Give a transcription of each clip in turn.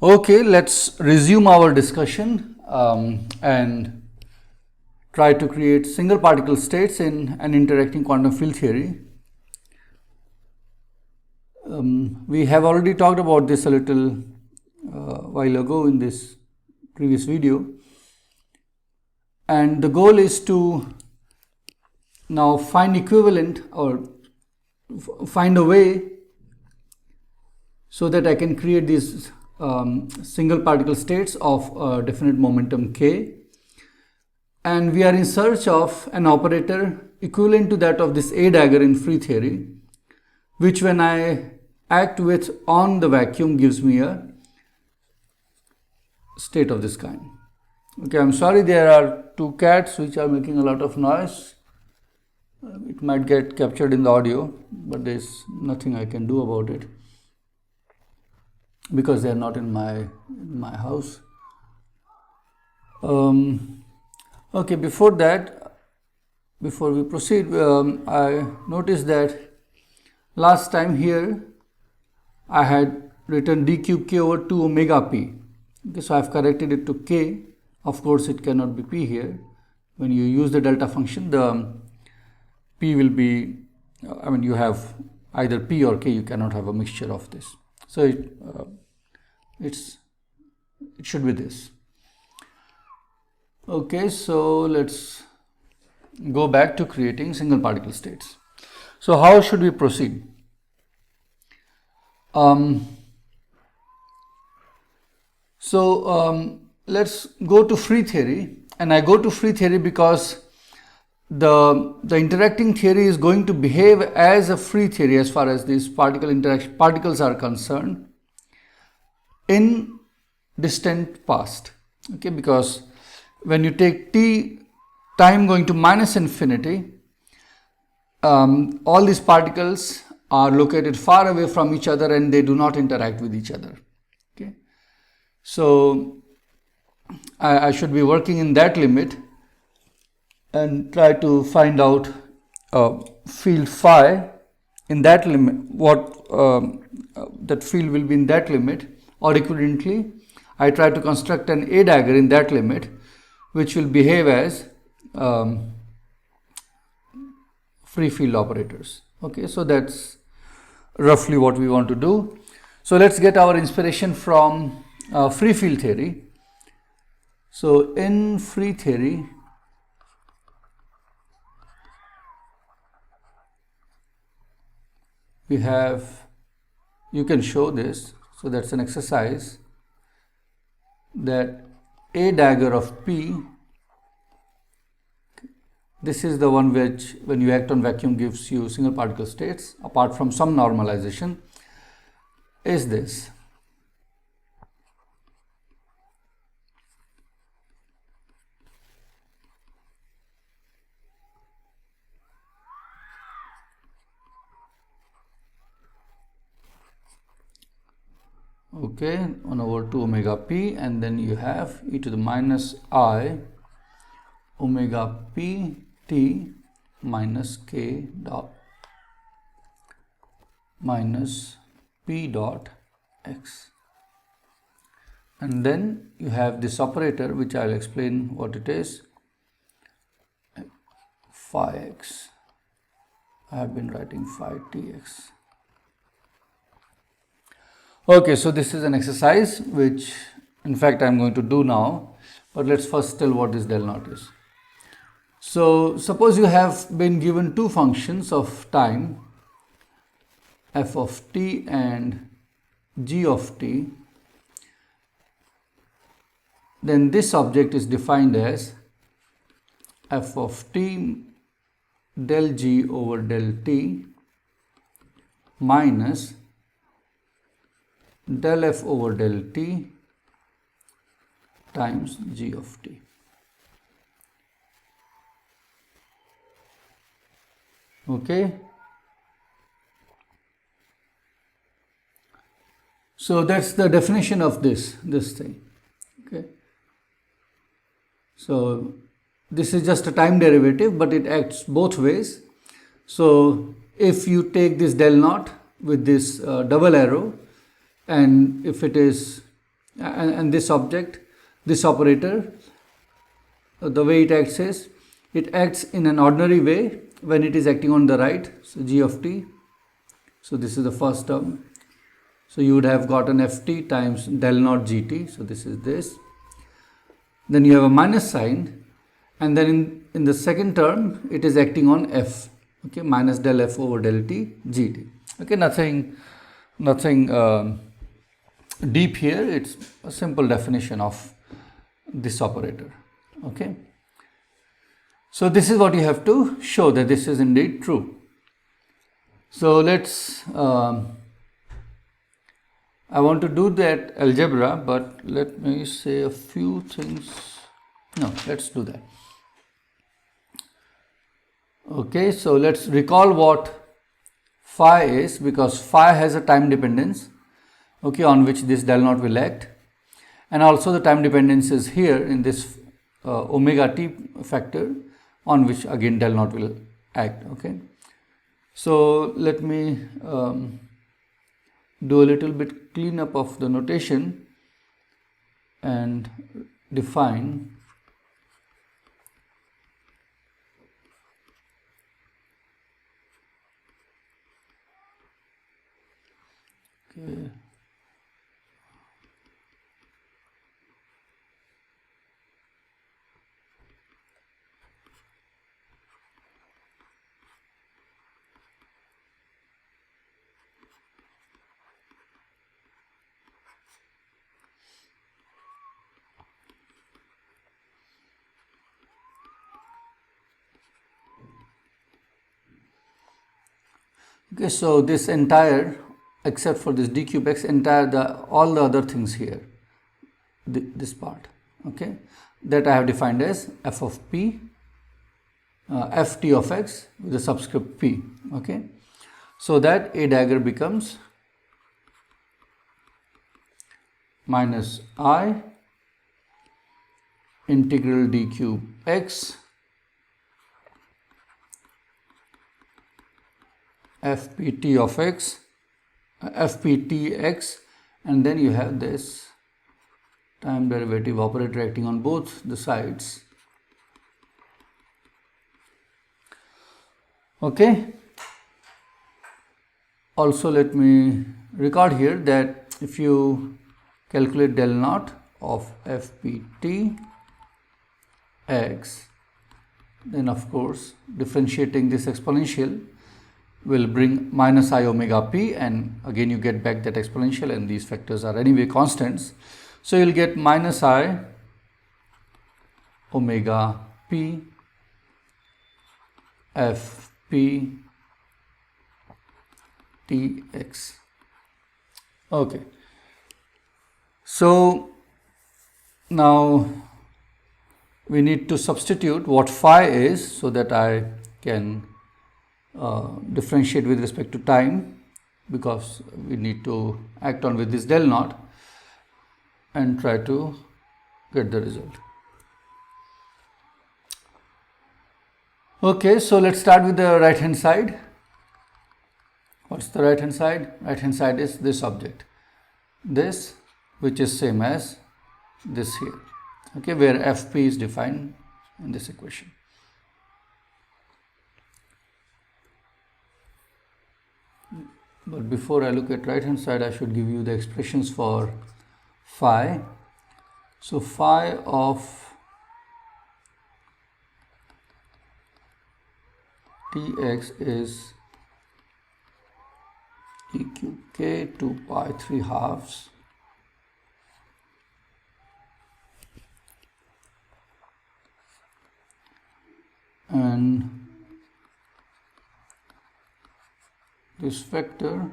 Okay, let's resume our discussion and try to create single particle states in an interacting quantum field theory. We have already talked about this a little while ago in this previous video, and the goal is to now find equivalent or find a way so that I can create these single particle states of a definite momentum k, and we are in search of an operator equivalent to that of this A dagger in free theory, which when I act with on the vacuum gives me a state of this kind. Okay, I'm sorry, there are two cats which are making a lot of noise. It might get captured in the audio, but there's nothing I can do about it because they are not in my house. Okay, before we proceed, I noticed that last time here I had written d cube k over 2 omega p. Okay, so I have corrected it to k. Of course, it cannot be p here. When you use the delta function, the p will be, you have either p or k, you cannot have a mixture of this. So it should be this. Okay, so let's go back to creating single particle states. So how should we proceed? Let's go to free theory, and I go to free theory because the interacting theory is going to behave as a free theory as far as these particles are concerned in distant past. Okay, because when you take t time going to minus infinity, all these particles are located far away from each other and they do not interact with each other. Okay, so I should be working in that limit and try to find out field phi in that limit, what that field will be in that limit, or equivalently I try to construct an A dagger in that limit which will behave as free field operators. Okay, so that's roughly what we want to do. So let's get our inspiration from free field theory. So in free theory, we have, you can show this, so that's an exercise, that A dagger of P, this is the one which when you act on vacuum gives you single particle states apart from some normalization, is this. Okay, 1 over 2 omega p, and then you have e to the minus I omega p t minus k dot minus p dot x, and then you have this operator which I'll explain what it is, phi x. I have been writing phi tx. Okay, so this is an exercise which in fact I am going to do now, but let's first tell what this del naught is. So suppose you have been given two functions of time, f of t and g of t, then this object is defined as f of t del g over del t minus del f over del t times g of t. Okay, so that's the definition of this thing. Okay, so this is just a time derivative, but it acts both ways. So if you take this del naught with this double arrow, and if it is and this object, this operator, the way it acts is, it acts in an ordinary way when it is acting on the right. So g of t, so this is the first term. So you would have gotten ft times del naught gt. So this is this. Then you have a minus sign, and then in the second term it is acting on f. Okay, minus del f over del t gt. Okay, nothing deep here. It's a simple definition of this operator. Okay, so this is what you have to show, that this is indeed true. So let's I want to do that algebra, but let me say a few things. No, let's do that. Okay, so let's recall what phi is, because phi has a time dependence, okay, on which this del naught will act, and also the time dependence is here in this omega t factor, on which again del naught will act. Okay, so let me do a little bit cleanup of the notation and define okay. Okay, so this entire, except for this d cube x, all the other things here, this part, okay, that I have defined as f of p, ft of x with the subscript p. Okay, so that a dagger becomes minus I integral d cube x fpt of x, fptx, and then you have this time derivative operator acting on both the sides. Okay, also let me record here that if you calculate del naught of fpt x, then of course differentiating this exponential will bring minus I omega p, and again you get back that exponential, and these factors are anyway constants. So you'll get minus I omega p f p t x. Okay, so now we need to substitute what phi is so that I can differentiate with respect to time, because we need to act on with this del naught and try to get the result. Okay, so let's start with the right hand side. What's the right hand side? Right hand side is this object, this, which is same as this here, okay, where fp is defined in this equation. But before I look at right hand side, I should give you the expressions for phi. So phi of tx is e cube k 2 pi 3 halves and this vector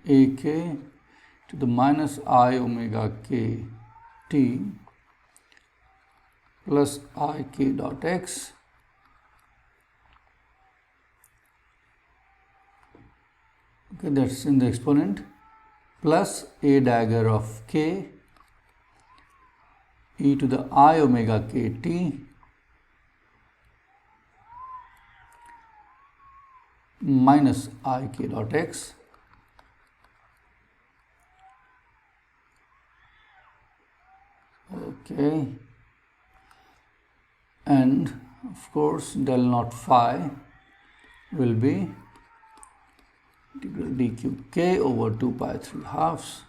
ak to the minus I omega k t plus I k dot x okay, that's in the exponent, plus a dagger of k e to the I omega k t minus I k dot x. Okay, and of course del naught phi will be integral d cube k over 2 pi 3 halves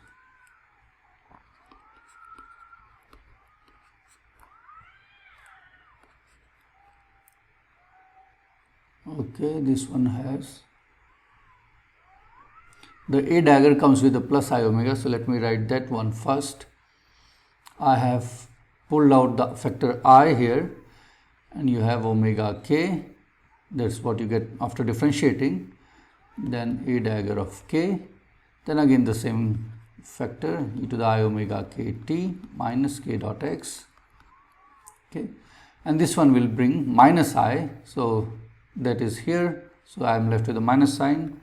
okay. This one has the a dagger comes with a plus I omega, so let me write that one first. I have pulled out the factor I here, and you have omega k. That's what you get after differentiating. Then a dagger of k, then again the same factor e to the I omega k t minus k dot x. Okay, and this one will bring minus I, so that is here, so I am left with a minus sign.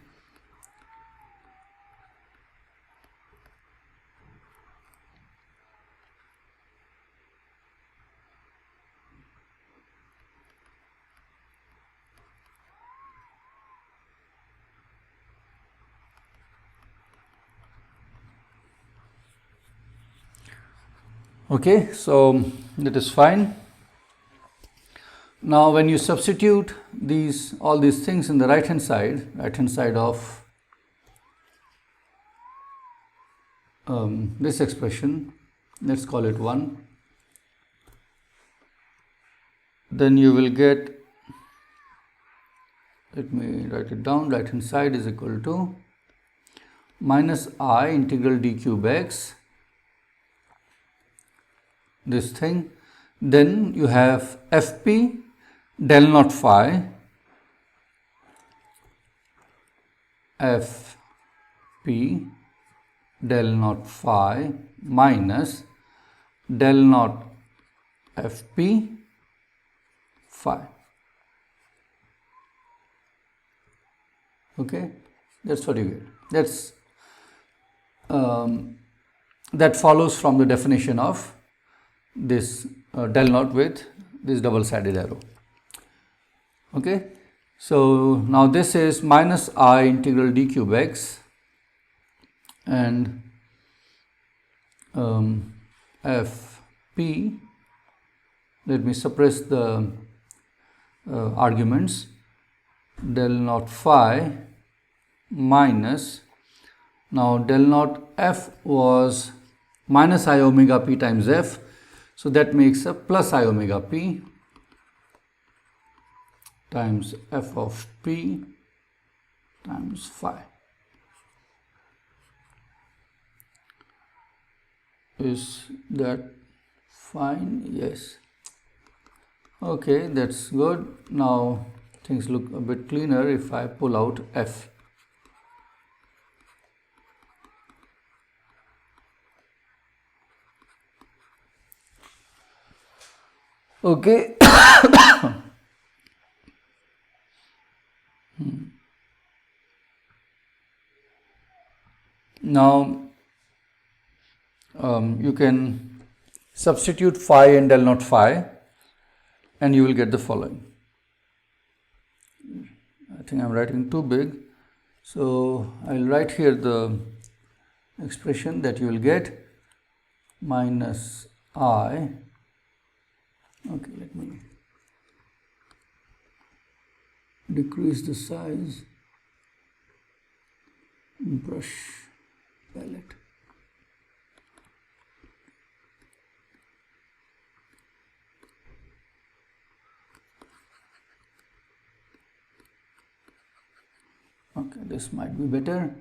Okay, so that is fine. Now when you substitute all these things in the right hand side of this expression, let's call it 1, then you will get, let me write it down, right hand side is equal to minus I integral d cube x, this thing. Then you have fp del naught phi, fp del naught phi minus del naught fp phi. Okay, that's what you get. That's that follows from the definition of this del naught with this double-sided arrow. Okay, so now this is minus I integral d cube x, and fp, let me suppress the arguments, del naught phi minus, now del naught f was minus I omega p times f, so that makes a plus I omega p times f of p times phi. Is that fine? Yes. Okay, that's good. Now things look a bit cleaner if I pull out f. Okay. Now you can substitute phi and del naught phi, and you will get the following. I think I am writing too big, so I will write here the expression that you will get, minus I. Okay, let me decrease the size, brush palette. Okay, this might be better.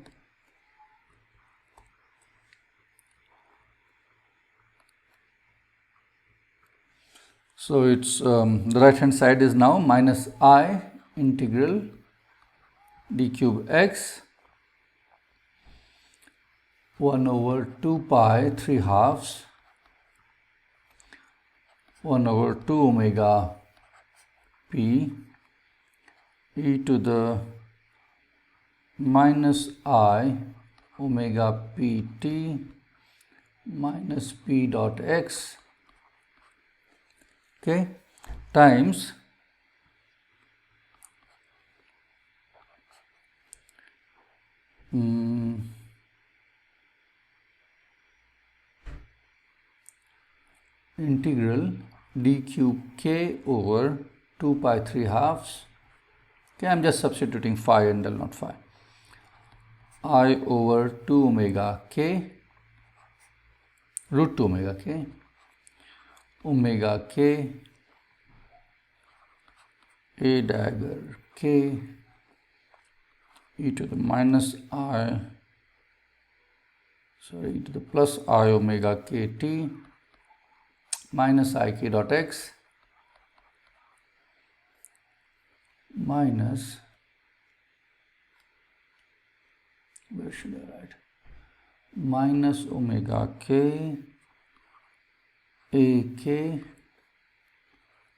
So it's the right hand side is now minus I integral d cube x 1 over 2 pi 3 halves 1 over 2 omega p e to the minus I omega pt minus p dot x, okay, times integral d cube k over 2 pi 3 halves. Okay, I'm just substituting phi and del not phi. I over 2 omega k, root 2 omega k, a dagger k, e to the minus I, e to the plus I omega k t minus I k dot x minus, where should I write, minus omega k a k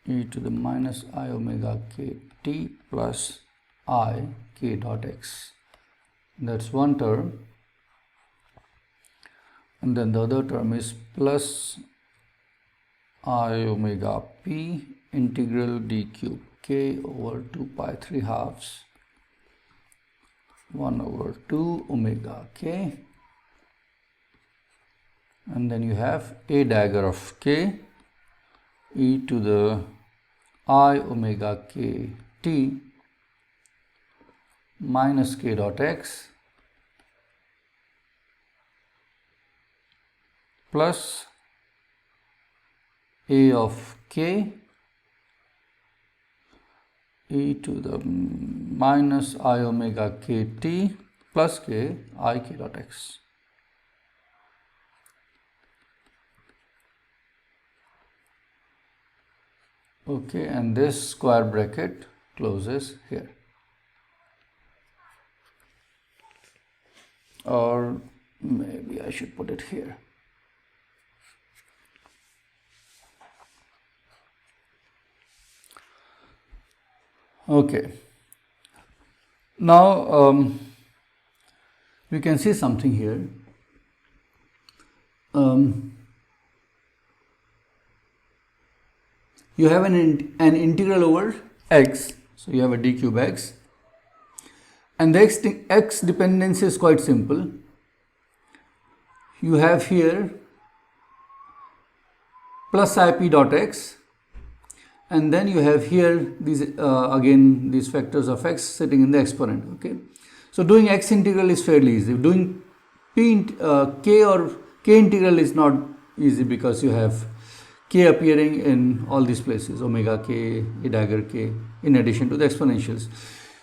e to the minus I omega k t plus I k dot x. That's one term. And then the other term is plus I omega p integral d cube k over 2 pi 3 halves 1 over 2 omega k, and then you have a dagger of k e to the I omega k t minus k dot x plus a of k e to the minus I omega k t plus k I k dot x. Okay, and this square bracket closes here. Or maybe I should put it here. Okay. Now we can see something here. You have an integral over x, so you have a d cube x, and the x dependency is quite simple. You have here plus ip dot x, and then you have here these again these factors of x sitting in the exponent. Okay, so doing x integral is fairly easy. Doing k or k integral is not easy because you have k appearing in all these places, omega k, a dagger k, in addition to the exponentials.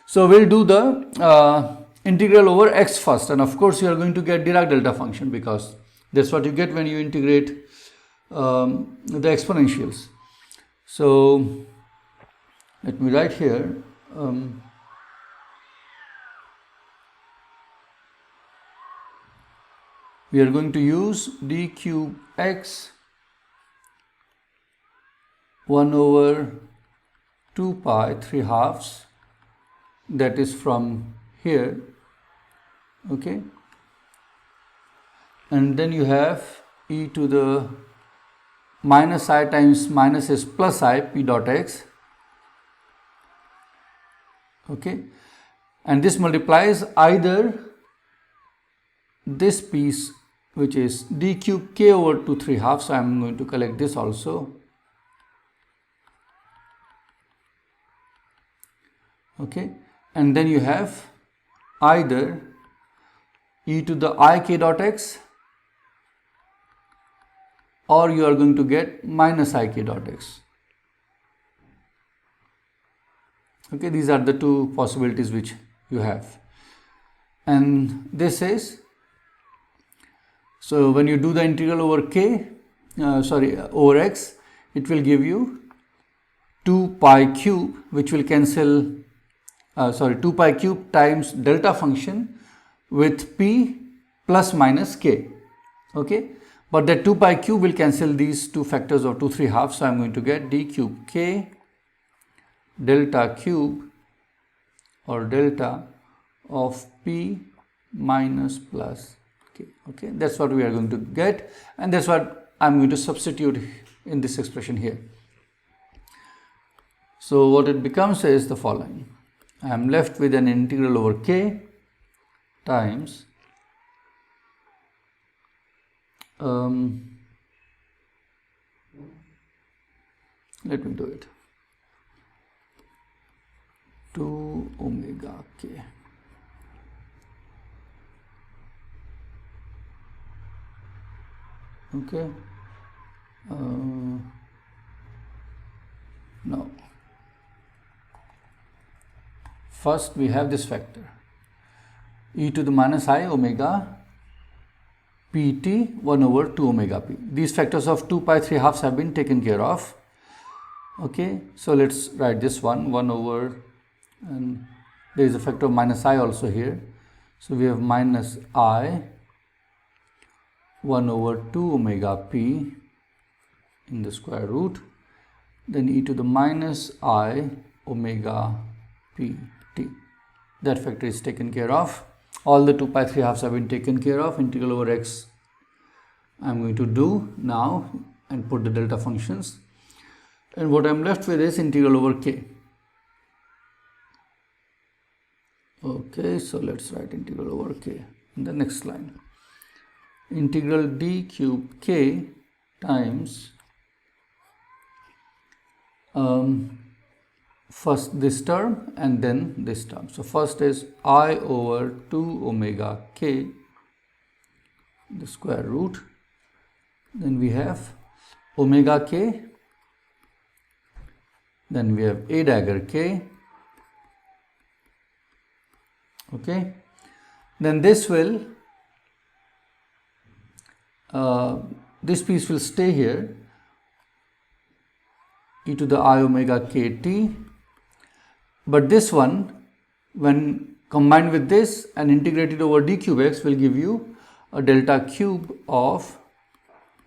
So we'll do the integral over x first, and of course you are going to get Dirac delta function because that's what you get when you integrate the exponentials. So let me write here we are going to use d cube x 1 over 2 pi 3 halves, that is from here. Okay, and then you have e to the minus I times minus s plus I p dot x. Okay, and this multiplies either this piece, which is d cube k over 2 3 halves. So I am going to collect this also. Okay, and then you have either e to the I k dot x, or you are going to get minus I k dot x. Okay, these are the two possibilities which you have. And this is, so when you do the integral over over x, it will give you 2 pi cube, which will cancel 2 pi cube times delta function with p plus minus k. Okay, but that 2 pi cube will cancel these two factors of 2 3 halves, so I am going to get d cube k delta cube or delta of p minus plus k. Okay, that's what we are going to get, and that's what I am going to substitute in this expression here. So what it becomes is the following. I am left with an integral over k times let me do it, 2 omega k. Okay, now first we have this factor e to the minus I omega pt 1 over 2 omega p. These factors of 2 pi 3 halves have been taken care of. Okay, so let's write this 1 over, and there is a factor of minus I also here. So we have minus I 1 over 2 omega p in the square root, then e to the minus I omega p t. That factor is taken care of. All the 2 pi 3 halves have been taken care of. Integral over x I am going to do now and put the delta functions. And what I am left with is integral over k. Okay, so let's write integral over k in the next line. Integral d cube k times first this term and then this term. So first is I over 2 omega k, the square root. Then we have omega k. Then we have a dagger k. Okay. Then this will, this piece will stay here, e to the I omega kt. But this one, when combined with this and integrated over d cube x, will give you a delta cube of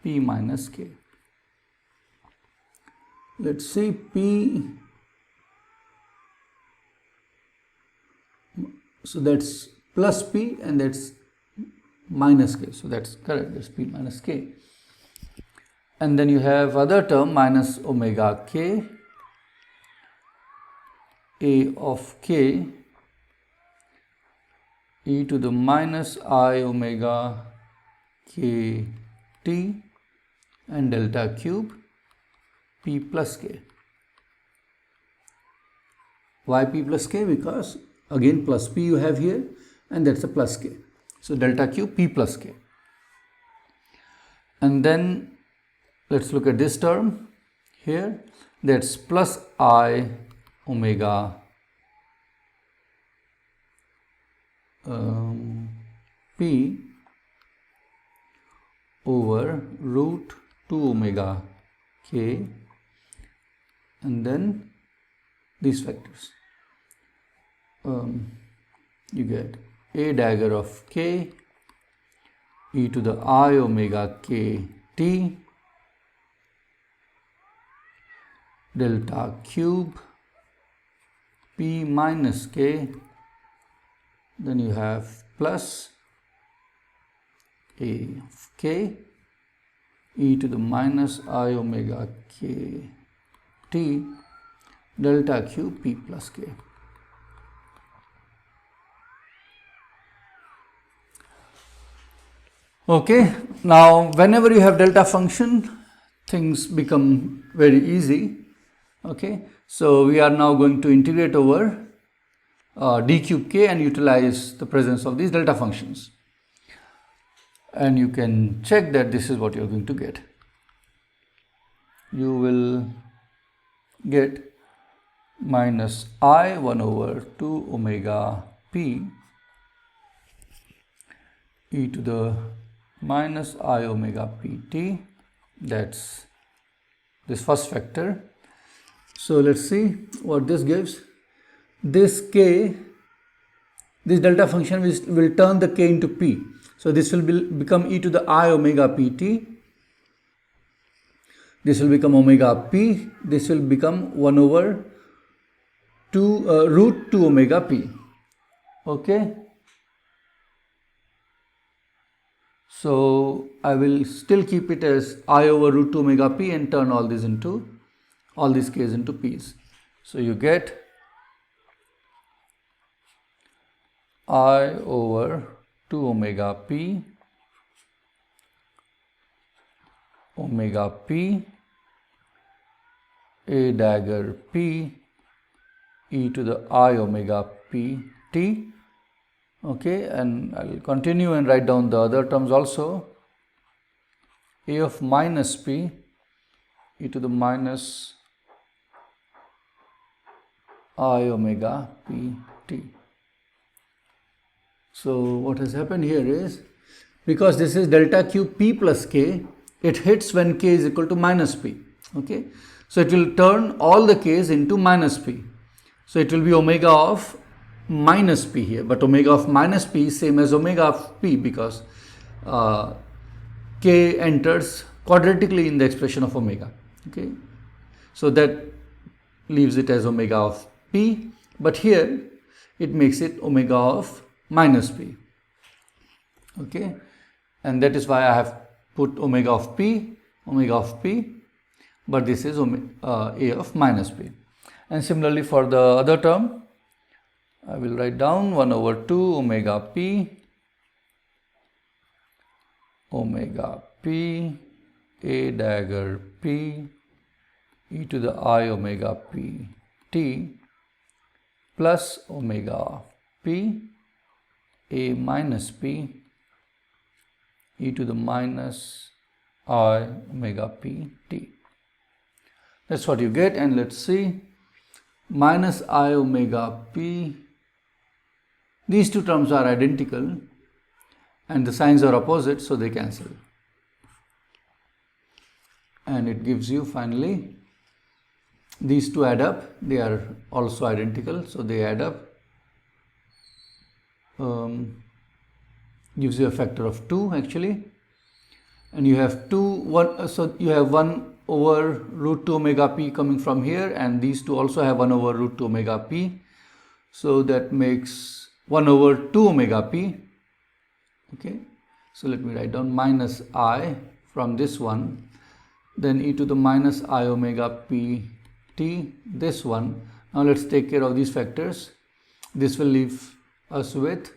p minus k. Let's see, p, so that's plus p and that's minus k. So that's correct, that's p minus k. And then you have other term minus omega k, a of k, e to the minus I omega k t, and delta cube p plus k. Why p plus k? Because again plus p you have here and that's a plus k. So delta cube p plus k. And then let's look at this term here, that's plus I omega p over root 2 omega k, and then these factors. You get a dagger of k, e to the I omega k t, delta cube p minus k, then you have plus a of k, e to the minus I omega k t, delta cube p plus k. Okay, now whenever you have delta function, things become very easy. Okay, so we are now going to integrate over d cube k and utilize the presence of these delta functions. And you can check that this is what you are going to get. You will get minus I 1 over 2 omega p e to the minus I omega pt, that's this first factor. So let's see what this gives. This k, this delta function will turn the k into p. So this will become e to the I omega pt. This will become omega p. This will become 1 over 2 root 2 omega p. Okay. So I will still keep it as I over root 2 omega p and turn all these k's into p's. So you get I over 2 omega p a dagger p e to the I omega p t. Okay, and I'll continue and write down the other terms also. A of minus p e to the minus I omega p t. So what has happened here is, because this is delta q p plus k, it hits when k is equal to minus p. Okay, so it will turn all the k's into minus p. So it will be omega of minus p here, but omega of minus p is same as omega of p because k enters quadratically in the expression of omega. Okay, so that leaves it as omega of p, but here it makes it omega of minus p. Okay, and that is why I have put omega of p, but this is a of minus p. And similarly for the other term, I will write down 1 over 2 omega p a dagger p e to the I omega p t plus omega p a minus p e to the minus I omega p t. That's what you get, and let's see. Minus I omega p, these two terms are identical and the signs are opposite, so they cancel. And it gives you finally, these two add up, they are also identical, so they add up. Gives you a factor of 2 actually, and you have 1, so you have 1 over root 2 omega p coming from here, and these two also have 1 over root 2 omega p, so that makes 1 over 2 omega p. Okay, so let me write down minus I from this one, then e to the minus I omega p t, this one. Now let's take care of these factors. This will leave us with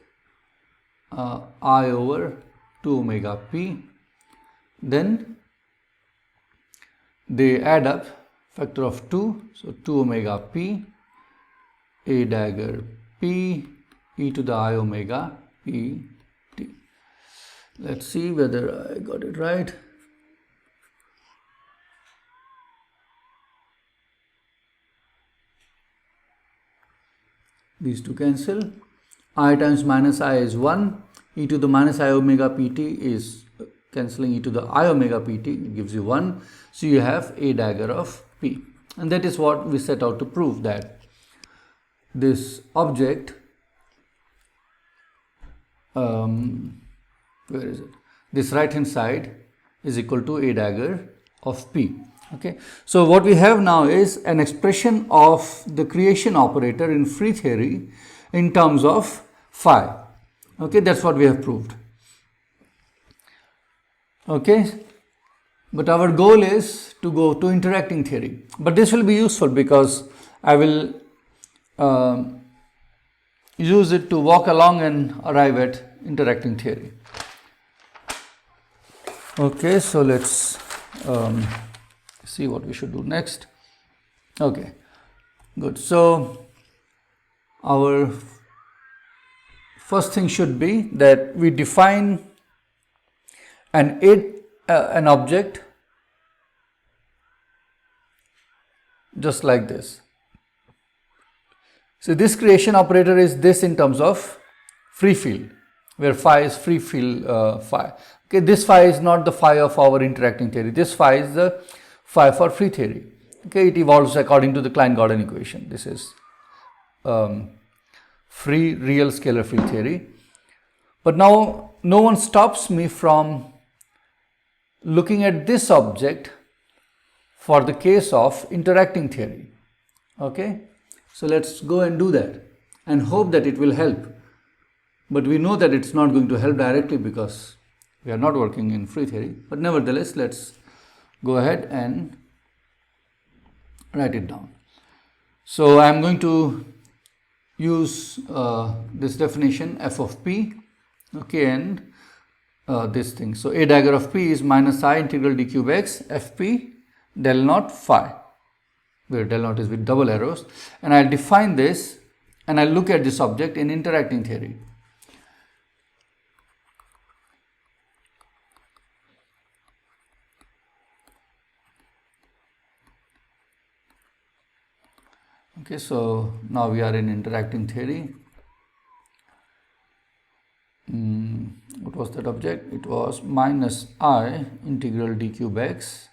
I over 2 omega p, then they add up, factor of 2, so 2 omega p a dagger p e to the I omega p t. Let's see whether I got it right. These two cancel. I times minus I is 1, e to the minus I omega pt is cancelling e to the I omega pt, it gives you 1. So you have a dagger of p, and that is what we set out to prove, that this object, where is it? This right hand side is equal to a dagger of p. Okay, so what we have now is an expression of the creation operator in free theory in terms of phi. Okay, that's what we have proved. Okay, but our goal is to go to interacting theory, but this will be useful because I will use it to walk along and arrive at interacting theory. Okay, so let's see what we should do next. Okay, good. So our first thing should be that we define an object just like this. So this creation operator is this in terms of free field, where phi is free field phi. Okay, this phi is not the phi of our interacting theory. This phi is the phi for free theory. Okay, it evolves according to the Klein-Gordon equation. This is free real scalar field theory. But now no one stops me from looking at this object for the case of interacting theory. Okay, so let's go and do that and hope that it will help. But we know that it's not going to help directly because we are not working in free theory. But nevertheless, let's go ahead and write it down. So I am going to use this definition f of p, okay, and this thing. So a dagger of p is minus I integral d cube x fp del naught phi, where del naught is with double arrows, and I'll define this and I'll look at this object in interacting theory. Okay, so now we are in interacting theory. What was that object? It was minus I integral d cube x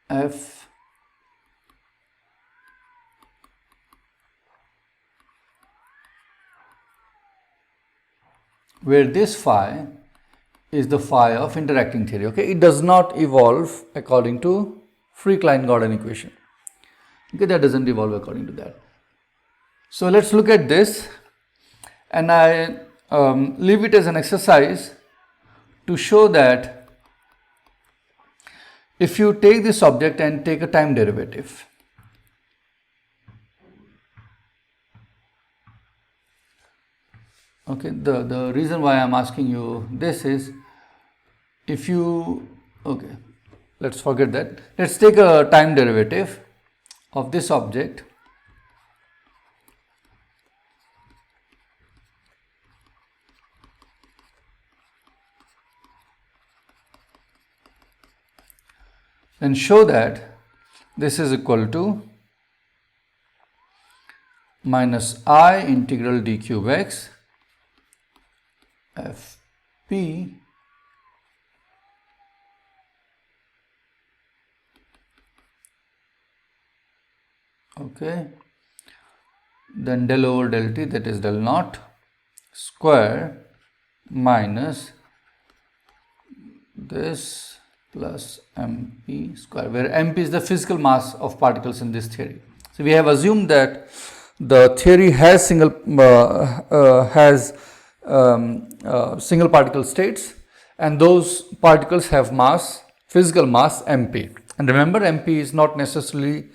f where this phi is the phi of interacting theory. Okay, it does not evolve according to free Klein-Gordon equation. Okay, that doesn't evolve according to that. So let's look at this, and I leave it as an exercise to show that if you take this object and take a time derivative, okay, the reason why I'm asking you this is, if you, okay, let's forget that. Let's take a time derivative of this object and show that this is equal to minus I integral d cube x fp okay, then del over del t, that is del naught square minus this plus mp square, where mp is the physical mass of particles in this theory. So we have assumed that the theory has single particle states, and those particles have mass, physical mass mp. And remember, mp is not necessarily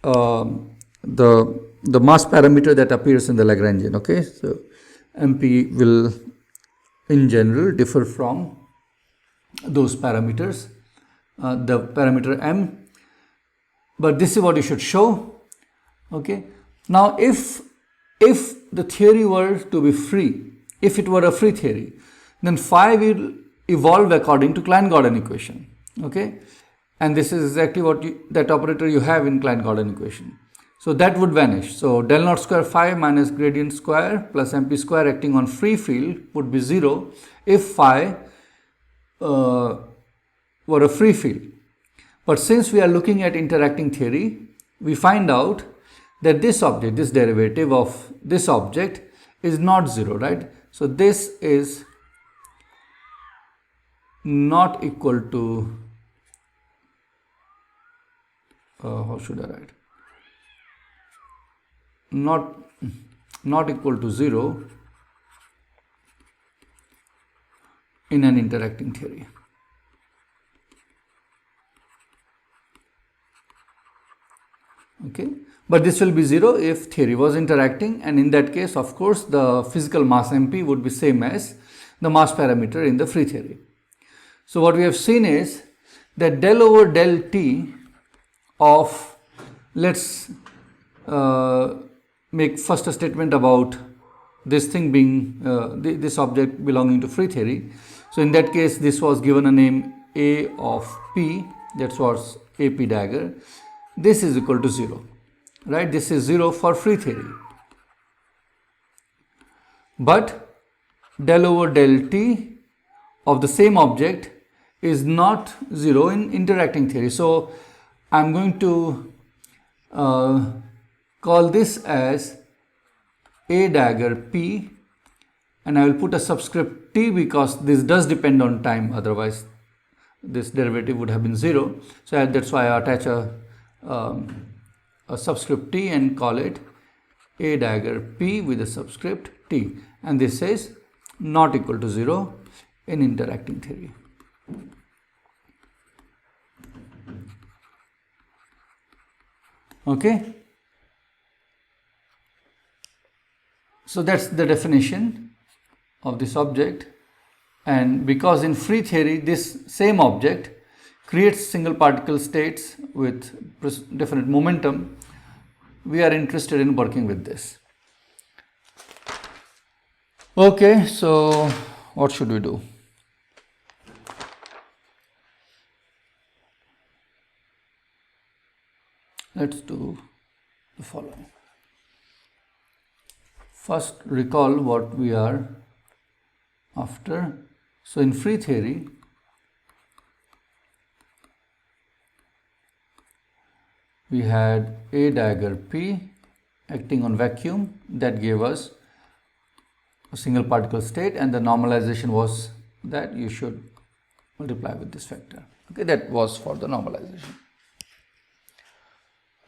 the mass parameter that appears in the Lagrangian. Okay, so mp will in general differ from those parameters, the parameter m, but this is what you should show. Okay, now if the theory were to be free, if it were a free theory, then phi will evolve according to Klein-Gordon equation. Okay, and this is exactly what that operator you have in Klein-Gordon equation. So that would vanish. So del naught square phi minus gradient square plus mp square acting on free field would be 0 if phi were a free field. But since we are looking at interacting theory, we find out that this object, this derivative of this object is not 0, right? So this is not equal to how should I write? Not equal to 0 in an interacting theory. Okay, but this will be 0 if theory was interacting, and in that case, of course, the physical mass mp would be same as the mass parameter in the free theory. So what we have seen is that del over del t of, let's make first a statement about this thing being this object belonging to free theory. So in that case, this was given a name a of p, that was ap dagger. This is equal to 0, right? This is 0 for free theory, but del over del t of the same object is not 0 in interacting theory. So I'm going to call this as a dagger p, and I will put a subscript t because this does depend on time, otherwise this derivative would have been 0. So that's why I attach a subscript t and call it a dagger p with a subscript t, and this is not equal to 0 in interacting theory. Okay, So that's the definition of this object. And because in free theory this same object creates single particle states with different momentum, we are interested in working with this. Okay, so what should we do? Let's do the following. First, recall what we are after. So in free theory, we had a dagger P acting on vacuum that gave us a single particle state, and the normalization was that you should multiply with this factor. Okay, that was for the normalization.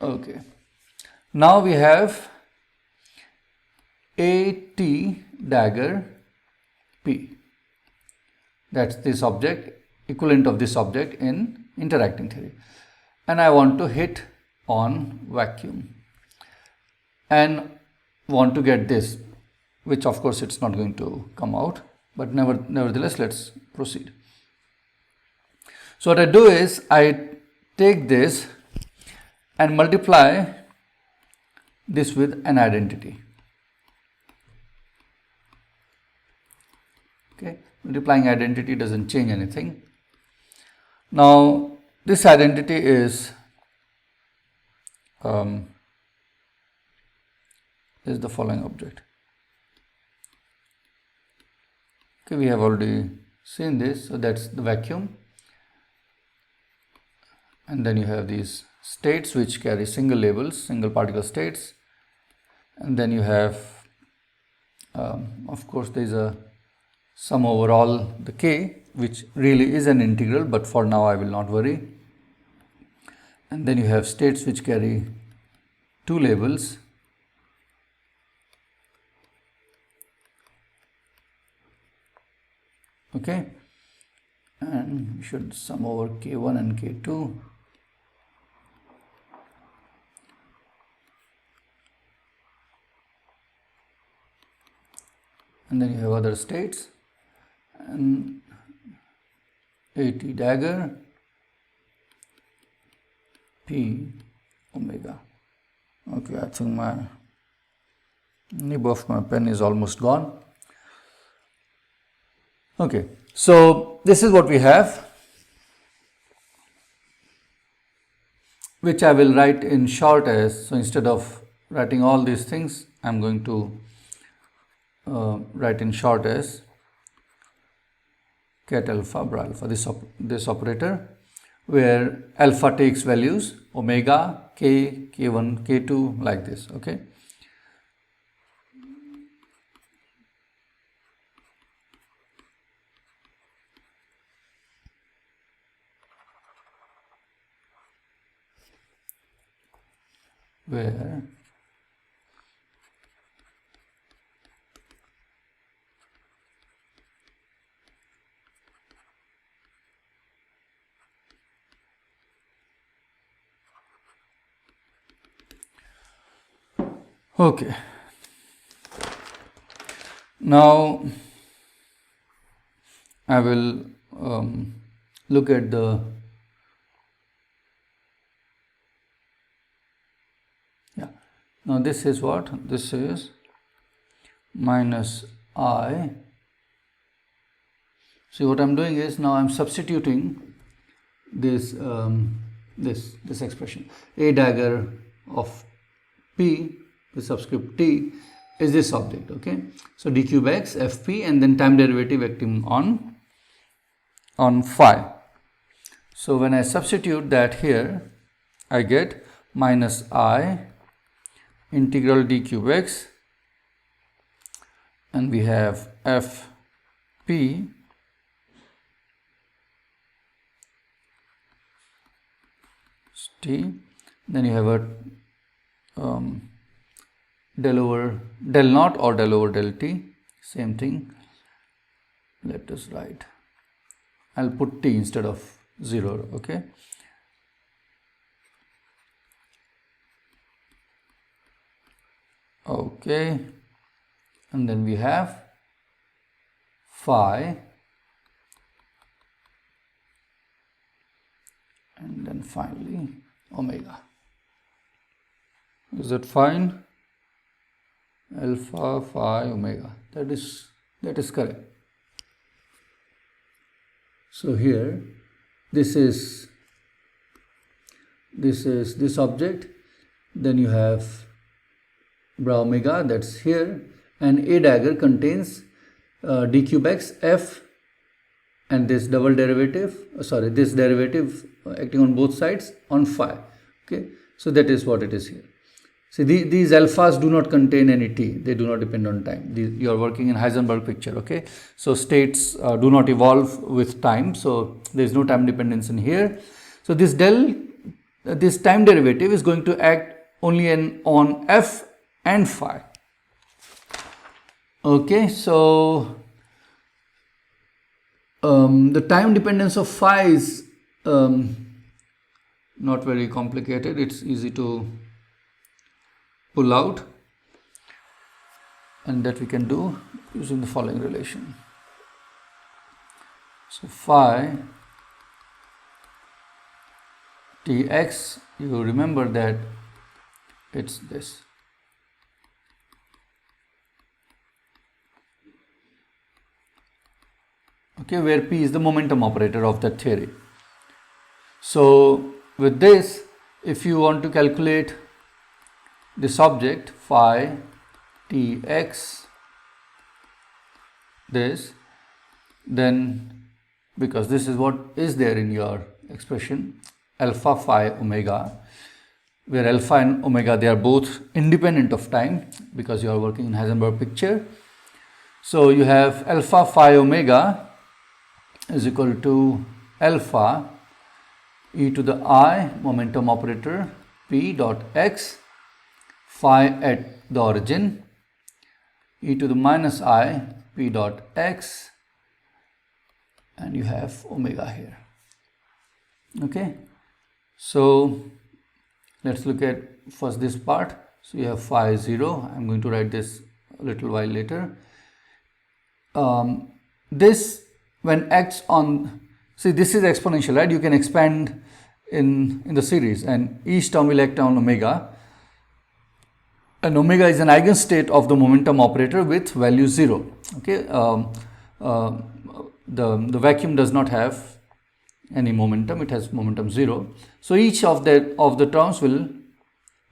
Okay, now we have AT dagger P. That's this object, equivalent of this object in interacting theory. And I want to hit on vacuum and want to get this, which of course it's not going to come out, but nevertheless let's proceed. So what I do is I take this and multiply this with an identity. Okay, multiplying identity doesn't change anything. Now this identity is the following object. Okay, we have already seen this, so that's the vacuum, and then you have these states which carry single labels, single particle states, and then you have of course there is a sum over all the k, which really is an integral, but for now I will not worry. And then you have states which carry two labels, okay, and you should sum over k1 and k2. And then you have other states, and AT dagger P omega. Okay, I think my nib of my pen is almost gone. Okay, so this is what we have, which I will write in short as, so instead of writing all these things, I am going to write in short as ket alpha bra alpha, this operator, where alpha takes values omega, k, k1, k2, like this. Okay, where okay, now I will look at the now this is what? This is minus I. See, what I am doing is now I am substituting this this expression. A dagger of P with subscript T is this object. Okay, so d cube x fp and then time derivative acting on phi. So when I substitute that here, I get minus I integral d cube x, and we have f p t, then you have a del over del naught or del over del t, same thing. Let us write, I'll put t instead of 0. Okay, okay, and then we have phi, and then finally omega. Is that fine? Alpha, phi, omega. That is correct. So here, this is this object. Then you have bra omega, that's here, and A dagger contains d cube x f and this double derivative, this derivative acting on both sides on phi. Okay, so that is what it is here. See, these alphas do not contain any t, they do not depend on time. You are working in Heisenberg picture, okay? So states do not evolve with time, so there is no time dependence in here. So this time derivative is going to act only on f and phi. Okay, so the time dependence of phi is not very complicated, it's easy to pull out, and that we can do using the following relation. So phi tx, you remember that it's this. Okay, where p is the momentum operator of that theory. So with this, if you want to calculate this object phi tx, this, then because this is what is there in your expression, alpha phi omega, where alpha and omega, they are both independent of time because you are working in Heisenberg picture. So you have alpha phi omega is equal to alpha e to the I momentum operator p dot x phi at the origin e to the minus I p dot x, and you have omega here. Okay, so let's look at first this part. So you have phi 0. I'm going to write this a little while later. This, when acts on, see, this is exponential, right? You can expand in the series, and each term will act on omega, and omega is an eigenstate of the momentum operator with value 0. Okay, the vacuum does not have any momentum, it has momentum 0. So each of the terms will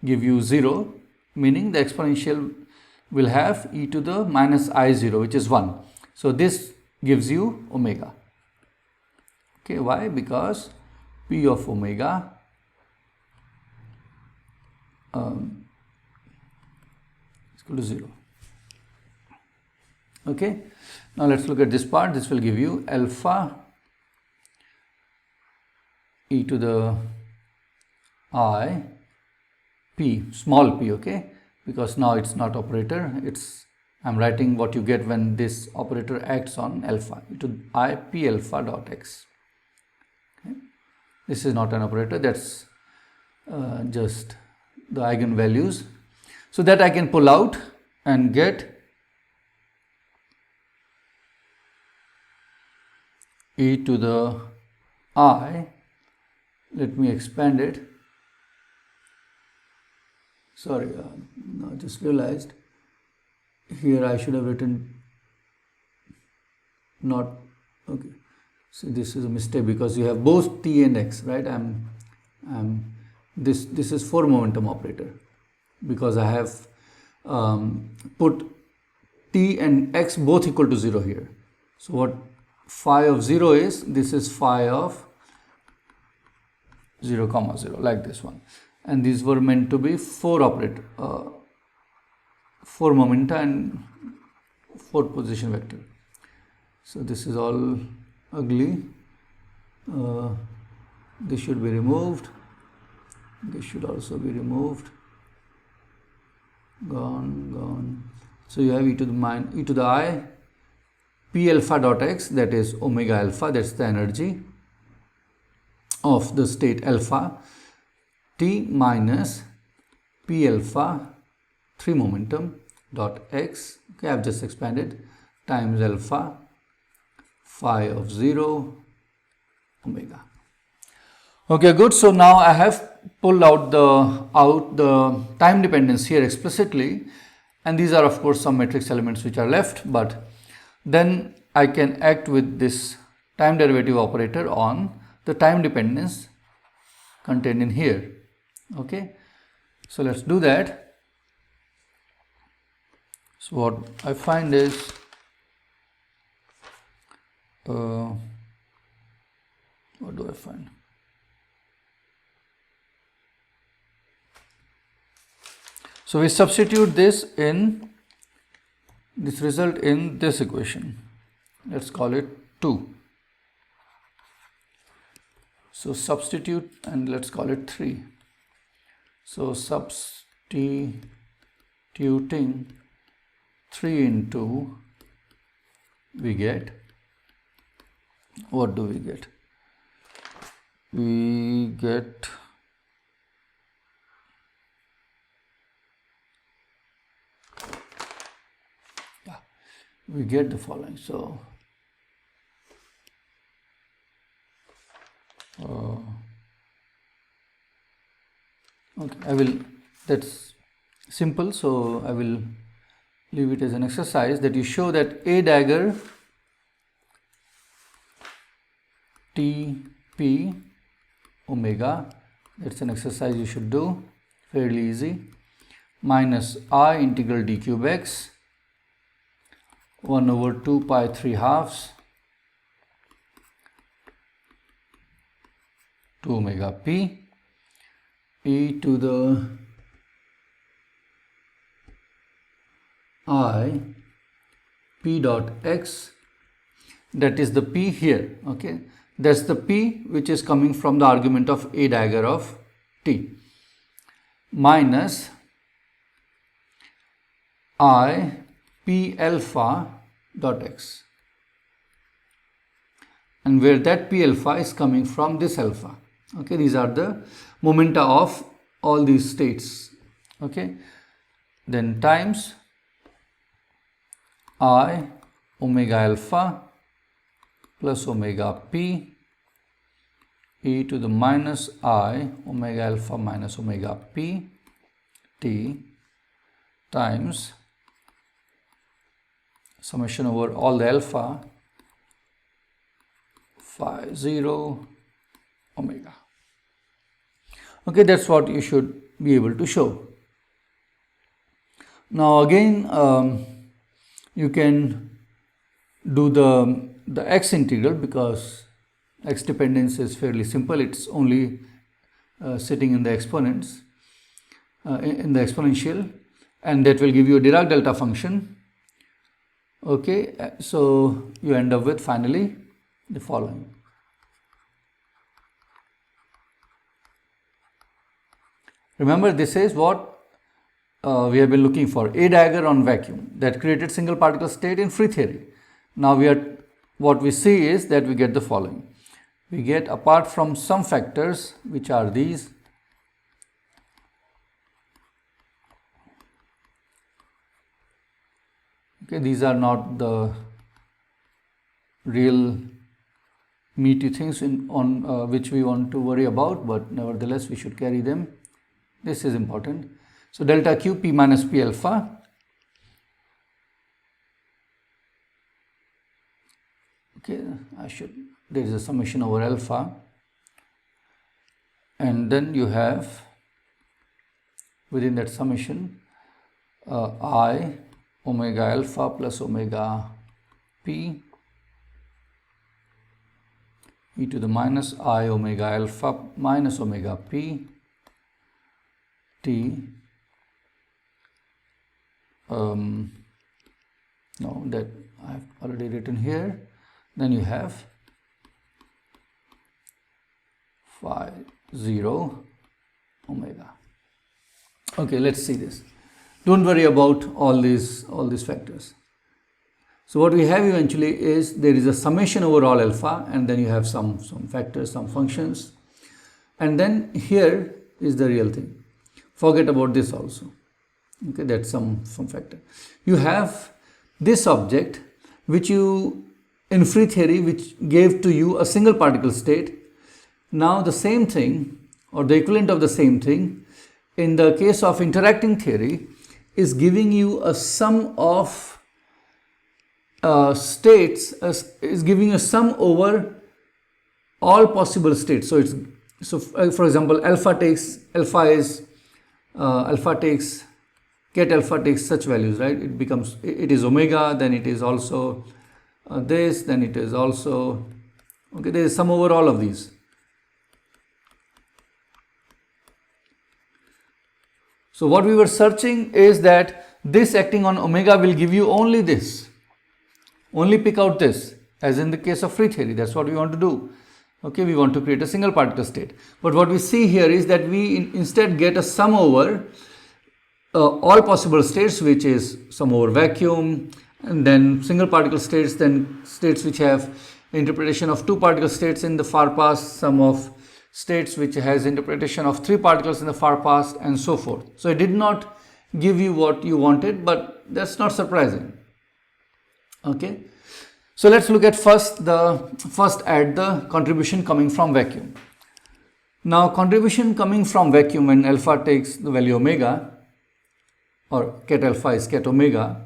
give you 0, meaning the exponential will have e to the minus I0, which is 1. So this gives you omega. Okay, why? Because p of omega is equal to 0. Okay, now let's look at this part. This will give you alpha e to the I p, small p, okay, because now it's not operator, I'm writing what you get when this operator acts on alpha, e to I p alpha dot x. Okay. This is not an operator, that's just the eigenvalues. So that I can pull out and get e to the I, let me expand it. Sorry, no, I just realized here I should have written not, okay. So this is a mistake because you have both t and x, right? This is for momentum operator because I have put t and x both equal to 0 here. So what phi of 0 is, this is phi of 0 comma 0, like this one, and these were meant to be 4 momenta and 4 position vector. So this is all ugly. This should be removed, this should also be removed, gone. So you have e to the I p alpha dot x, that is omega alpha, that's the energy of the state alpha, t minus p alpha 3 momentum dot x, okay, I've just expanded, times alpha phi of 0 omega. Okay, good. So now I have pulled out the time dependence here explicitly, and these are of course some matrix elements which are left, but then I can act with this time derivative operator on the time dependence contained in here. Okay, so let's do that. So what I find is what do I find? So we substitute this result in this equation. Let's call it 2. So substitute and let's call it 3. So substituting 3 into, we get, what do we get? We get the following. So okay, that's simple, so I will leave it as an exercise that you show that a dagger tp omega, that's an exercise you should do, fairly easy, minus I integral d cube x 1 over 2 pi 3 halves 2 omega p e to the I p dot x, that is the p here, okay, that's the p which is coming from the argument of a dagger of t, minus I p alpha dot x, and where that p alpha is coming from this alpha. Okay, these are the momenta of all these states. Okay, then times I omega alpha plus omega p e to the minus I omega alpha minus omega p t times summation over all the alpha phi 0 omega. Okay, that's what you should be able to show. Now again, you can do the x integral, because x dependence is fairly simple. It's only sitting in the exponents, in the exponential, and that will give you a Dirac delta function. Okay, so you end up with finally the following. Remember, this is what we have been looking for, a dagger on vacuum that created single particle state in free theory. Now what we see is that we get the following. We get, apart from some factors which are these, okay, these are not the real meaty things on which we want to worry about, but nevertheless we should carry them. This is important. So delta q p minus p alpha, okay, there is a summation over alpha, and then you have within that summation I omega alpha plus omega p e to the minus I omega alpha minus omega p t, no, that I have already written here. Then you have phi 0 omega. Okay, let's see this. Don't worry about all these factors. So what we have eventually is there is a summation over all alpha, and then you have some factors, some functions, and then here is the real thing. Forget about this also. Okay, that's some factor. You have this object which you in free theory which gave to you a single particle state. Now the same thing or the equivalent of the same thing in the case of interacting theory is giving you a sum of states, is giving a sum over all possible states. So it's for example, get alpha takes such values, right? It is omega, then it is also this, then it is also, okay, there is sum over all of these. So what we were searching is that this acting on omega will give you only this, only pick out this, as in the case of free theory. That's what we want to do. Okay, we want to create a single particle state. But what we see here is that we instead get a sum over all possible states, which is sum over vacuum, and then single particle states, then states which have interpretation of two particle states in the far past, sum of states which has interpretation of three particles in the far past, and so forth. So it did not give you what you wanted, but that's not surprising. Okay, so let's look at first at the contribution coming from vacuum. Now contribution coming from vacuum when alpha takes the value omega, or ket alpha is ket omega,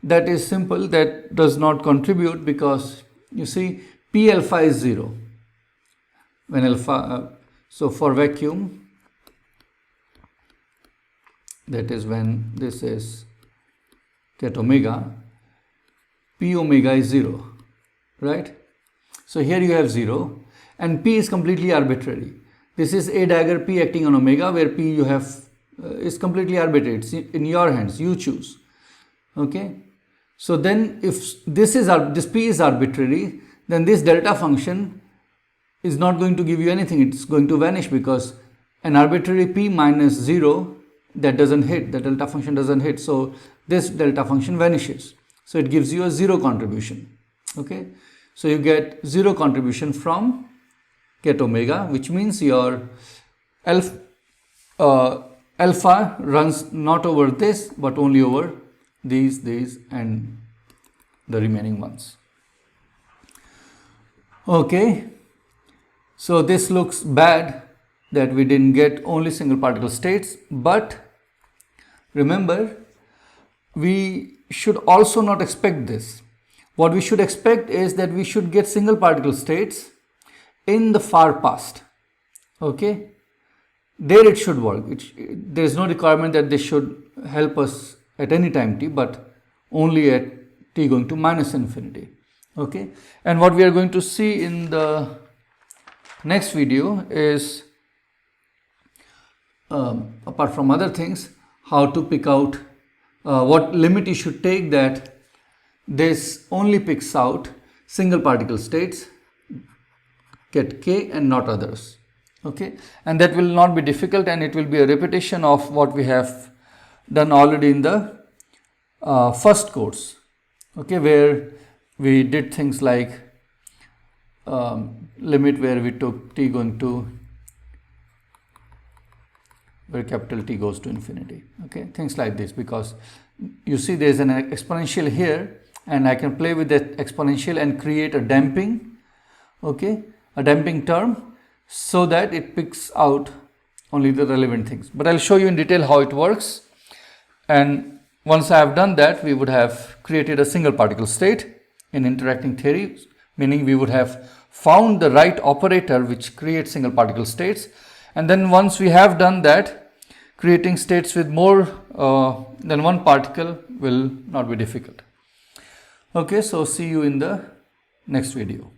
that is simple, that does not contribute because you see P alpha is 0 when alpha, so for vacuum, that is when this is ket omega, P omega is 0, right? So here you have 0 and P is completely arbitrary. This is a dagger P acting on omega, where P you have is completely arbitrary. It's in your hands, you choose. Okay, so then if this P is arbitrary, then this delta function is not going to give you anything. It's going to vanish because an arbitrary P minus 0, that doesn't hit, the delta function doesn't hit, so this delta function vanishes. So it gives you a 0 contribution. Okay, so you get 0 contribution from ket omega, which means your alpha runs not over this but only over these and the remaining ones. Okay, so this looks bad that we didn't get only single particle states, but remember, we should also not expect this. What we should expect is that we should get single particle states in the far past. Okay, there it should work. There is no requirement that they should help us at any time t, but only at t going to minus infinity. Okay, and what we are going to see in the next video is, apart from other things, how to pick out what limit you should take that this only picks out single particle states, get k and not others. Okay, and that will not be difficult, and it will be a repetition of what we have done already in the first course. Okay, where we did things like limit where we took t going to, where capital T goes to infinity. Okay, things like this, because you see there is an exponential here and I can play with that exponential and create a damping, okay, a damping term, so that it picks out only the relevant things. But I'll show you in detail how it works, and once I have done that, we would have created a single particle state in interacting theory, meaning we would have found the right operator which creates single particle states, and then once we have done that, creating states with more than one particle will not be difficult. Okay, so see you in the next video.